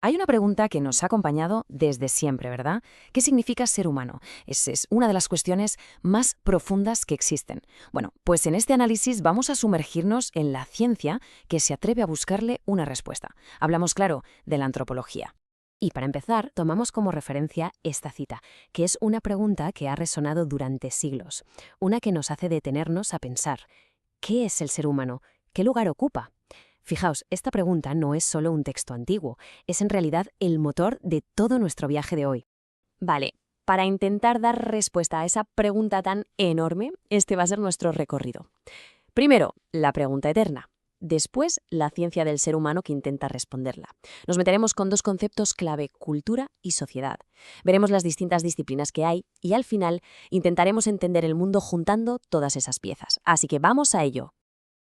Hay una pregunta que nos ha acompañado desde siempre, ¿verdad? ¿Qué significa ser humano? Es una de las cuestiones más profundas que existen. Bueno, pues en este análisis vamos a sumergirnos en la ciencia que se atreve a buscarle una respuesta. Hablamos, claro, de la antropología. Y para empezar, tomamos como referencia esta cita, que es una pregunta que ha resonado durante siglos, una que nos hace detenernos a pensar, ¿qué es el ser humano? ¿Qué lugar ocupa? Fijaos, esta pregunta no es solo un texto antiguo, es en realidad el motor de todo nuestro viaje de hoy. Vale, para intentar dar respuesta a esa pregunta tan enorme, este va a ser nuestro recorrido. Primero, la pregunta eterna. Después, la ciencia del ser humano que intenta responderla. Nos meteremos con dos conceptos clave, cultura y sociedad. Veremos las distintas disciplinas que hay y al final intentaremos entender el mundo juntando todas esas piezas. Así que vamos a ello.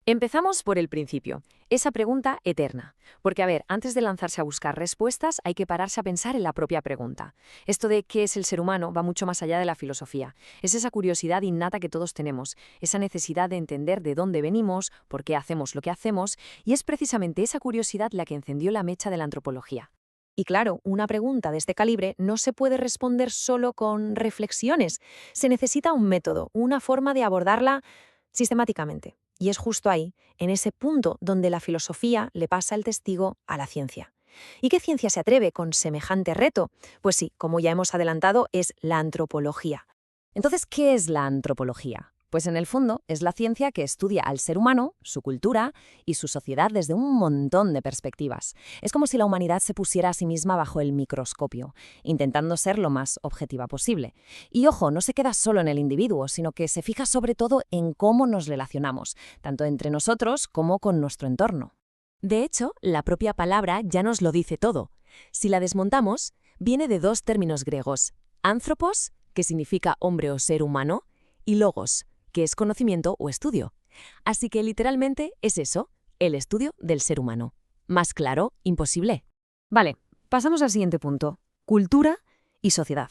Empezamos por el principio, esa pregunta eterna. Porque, a ver, antes de lanzarse a buscar respuestas, hay que pararse a pensar en la propia pregunta. Esto de qué es el ser humano va mucho más allá de la filosofía. Es esa curiosidad innata que todos tenemos, esa necesidad de entender de dónde venimos, por qué hacemos lo que hacemos, y es precisamente esa curiosidad la que encendió la mecha de la antropología. Y claro, una pregunta de este calibre no se puede responder solo con reflexiones. Se necesita un método, una forma de abordarla sistemáticamente. Y es justo ahí, en ese punto, donde la filosofía le pasa el testigo a la ciencia. ¿Y qué ciencia se atreve con semejante reto? Pues sí, como ya hemos adelantado, es la antropología. Entonces, ¿qué es la antropología? Pues en el fondo es la ciencia que estudia al ser humano, su cultura y su sociedad desde un montón de perspectivas. Es como si la humanidad se pusiera a sí misma bajo el microscopio, intentando ser lo más objetiva posible. Y ojo, no se queda solo en el individuo, sino que se fija sobre todo en cómo nos relacionamos, tanto entre nosotros como con nuestro entorno. De hecho, la propia palabra ya nos lo dice todo. Si la desmontamos, viene de dos términos griegos: anthropos, que significa hombre o ser humano, y logos, que es conocimiento o estudio. Así que literalmente es eso, el estudio del ser humano. Más claro, imposible. Vale, pasamos al siguiente punto: cultura y sociedad.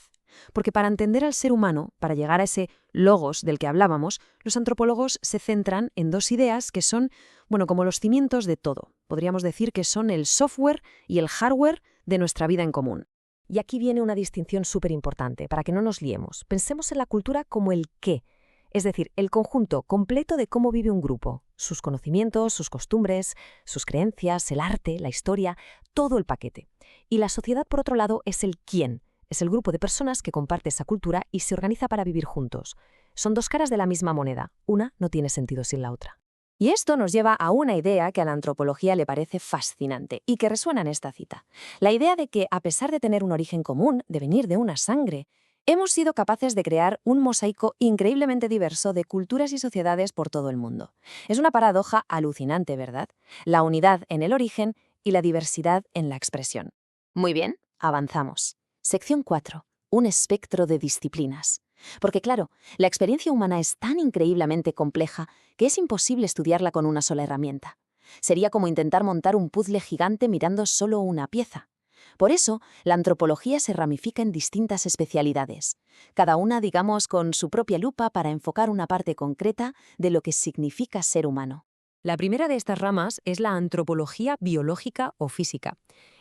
Porque para entender al ser humano, para llegar a ese logos del que hablábamos, los antropólogos se centran en dos ideas que son, bueno, como los cimientos de todo. Podríamos decir que son el software y el hardware de nuestra vida en común. Y aquí viene una distinción súper importante, para que no nos liemos. Pensemos en la cultura como el qué, es decir, el conjunto completo de cómo vive un grupo, sus conocimientos, sus costumbres, sus creencias, el arte, la historia, todo el paquete. Y la sociedad, por otro lado, es el quién. Es el grupo de personas que comparte esa cultura y se organiza para vivir juntos. Son dos caras de la misma moneda. Una no tiene sentido sin la otra. Y esto nos lleva a una idea que a la antropología le parece fascinante y que resuena en esta cita. La idea de que, a pesar de tener un origen común, de venir de una sangre, hemos sido capaces de crear un mosaico increíblemente diverso de culturas y sociedades por todo el mundo. Es una paradoja alucinante, ¿verdad? La unidad en el origen y la diversidad en la expresión. Muy bien, avanzamos. Sección 4. Un espectro de disciplinas. Porque claro, la experiencia humana es tan increíblemente compleja que es imposible estudiarla con una sola herramienta. Sería como intentar montar un puzzle gigante mirando solo una pieza. Por eso, la antropología se ramifica en distintas especialidades, cada una, digamos, con su propia lupa para enfocar una parte concreta de lo que significa ser humano. La primera de estas ramas es la antropología biológica o física.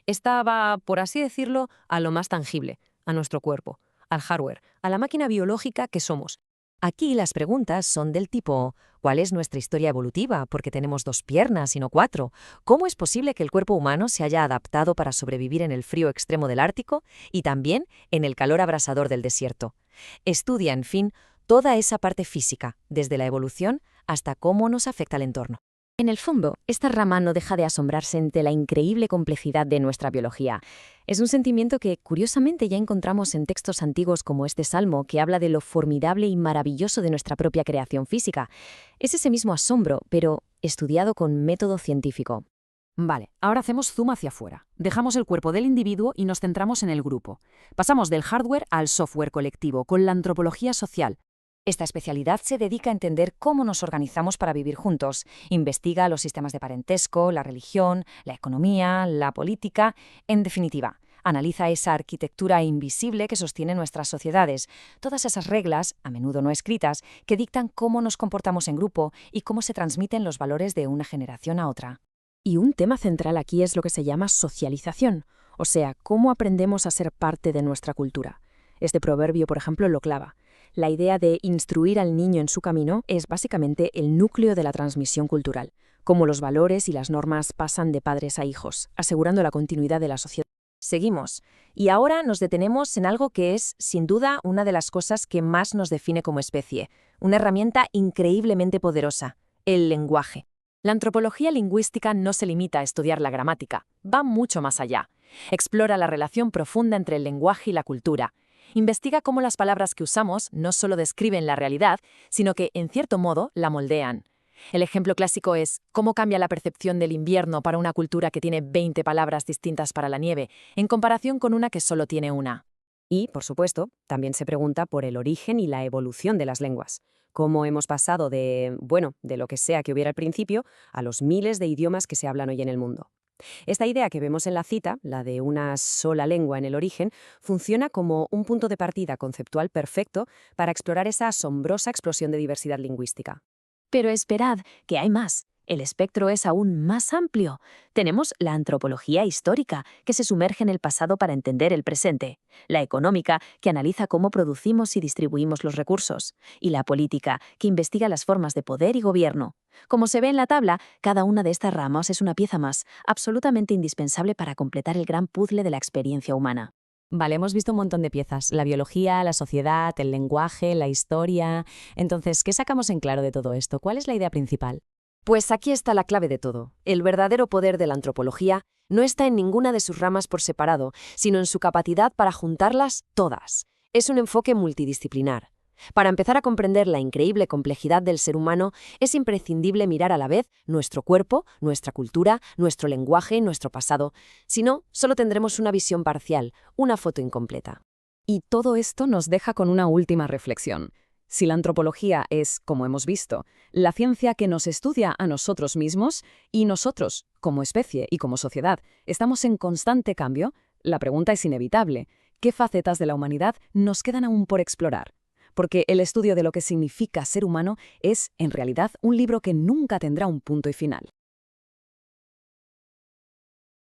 Esta va, por así decirlo, a lo más tangible, a nuestro cuerpo, al hardware, a la máquina biológica que somos. Aquí las preguntas son del tipo: ¿cuál es nuestra historia evolutiva? ¿Porque tenemos dos piernas y no cuatro? ¿Cómo es posible que el cuerpo humano se haya adaptado para sobrevivir en el frío extremo del Ártico y también en el calor abrasador del desierto? Estudia, en fin, toda esa parte física, desde la evolución hasta cómo nos afecta el entorno. En el fondo, esta rama no deja de asombrarse ante la increíble complejidad de nuestra biología. Es un sentimiento que, curiosamente, ya encontramos en textos antiguos como este Salmo, que habla de lo formidable y maravilloso de nuestra propia creación física. Es ese mismo asombro, pero estudiado con método científico. Vale, ahora hacemos zoom hacia afuera. Dejamos el cuerpo del individuo y nos centramos en el grupo. Pasamos del hardware al software colectivo, con la antropología social. Esta especialidad se dedica a entender cómo nos organizamos para vivir juntos. Investiga los sistemas de parentesco, la religión, la economía, la política. En definitiva, analiza esa arquitectura invisible que sostiene nuestras sociedades. Todas esas reglas, a menudo no escritas, que dictan cómo nos comportamos en grupo y cómo se transmiten los valores de una generación a otra. Y un tema central aquí es lo que se llama socialización, O sea, cómo aprendemos a ser parte de nuestra cultura. Este proverbio, por ejemplo, lo clava. La idea de instruir al niño en su camino es básicamente el núcleo de la transmisión cultural, cómo los valores y las normas pasan de padres a hijos, asegurando la continuidad de la sociedad. Seguimos. Y ahora nos detenemos en algo que es, sin duda, una de las cosas que más nos define como especie, una herramienta increíblemente poderosa, el lenguaje. La antropología lingüística no se limita a estudiar la gramática, va mucho más allá. Explora la relación profunda entre el lenguaje y la cultura. Investiga cómo las palabras que usamos no solo describen la realidad, sino que, en cierto modo, la moldean. El ejemplo clásico es cómo cambia la percepción del invierno para una cultura que tiene 20 palabras distintas para la nieve, en comparación con una que solo tiene una. Y, por supuesto, también se pregunta por el origen y la evolución de las lenguas. Cómo hemos pasado de lo que sea que hubiera al principio, a los miles de idiomas que se hablan hoy en el mundo. Esta idea que vemos en la cita, la de una sola lengua en el origen, funciona como un punto de partida conceptual perfecto para explorar esa asombrosa explosión de diversidad lingüística. Pero esperad, que hay más. El espectro es aún más amplio. Tenemos la antropología histórica, que se sumerge en el pasado para entender el presente, la económica, que analiza cómo producimos y distribuimos los recursos, y la política, que investiga las formas de poder y gobierno. Como se ve en la tabla, cada una de estas ramas es una pieza más, absolutamente indispensable para completar el gran puzzle de la experiencia humana. Vale, hemos visto un montón de piezas, la biología, la sociedad, el lenguaje, la historia. Entonces, ¿qué sacamos en claro de todo esto? ¿Cuál es la idea principal? Pues aquí está la clave de todo. El verdadero poder de la antropología no está en ninguna de sus ramas por separado, sino en su capacidad para juntarlas todas. Es un enfoque multidisciplinar. Para empezar a comprender la increíble complejidad del ser humano, es imprescindible mirar a la vez nuestro cuerpo, nuestra cultura, nuestro lenguaje y nuestro pasado. Si no, solo tendremos una visión parcial, una foto incompleta. Y todo esto nos deja con una última reflexión. Si la antropología es, como hemos visto, la ciencia que nos estudia a nosotros mismos y nosotros, como especie y como sociedad, estamos en constante cambio, la pregunta es inevitable. ¿Qué facetas de la humanidad nos quedan aún por explorar? Porque el estudio de lo que significa ser humano es, en realidad, un libro que nunca tendrá un punto y final.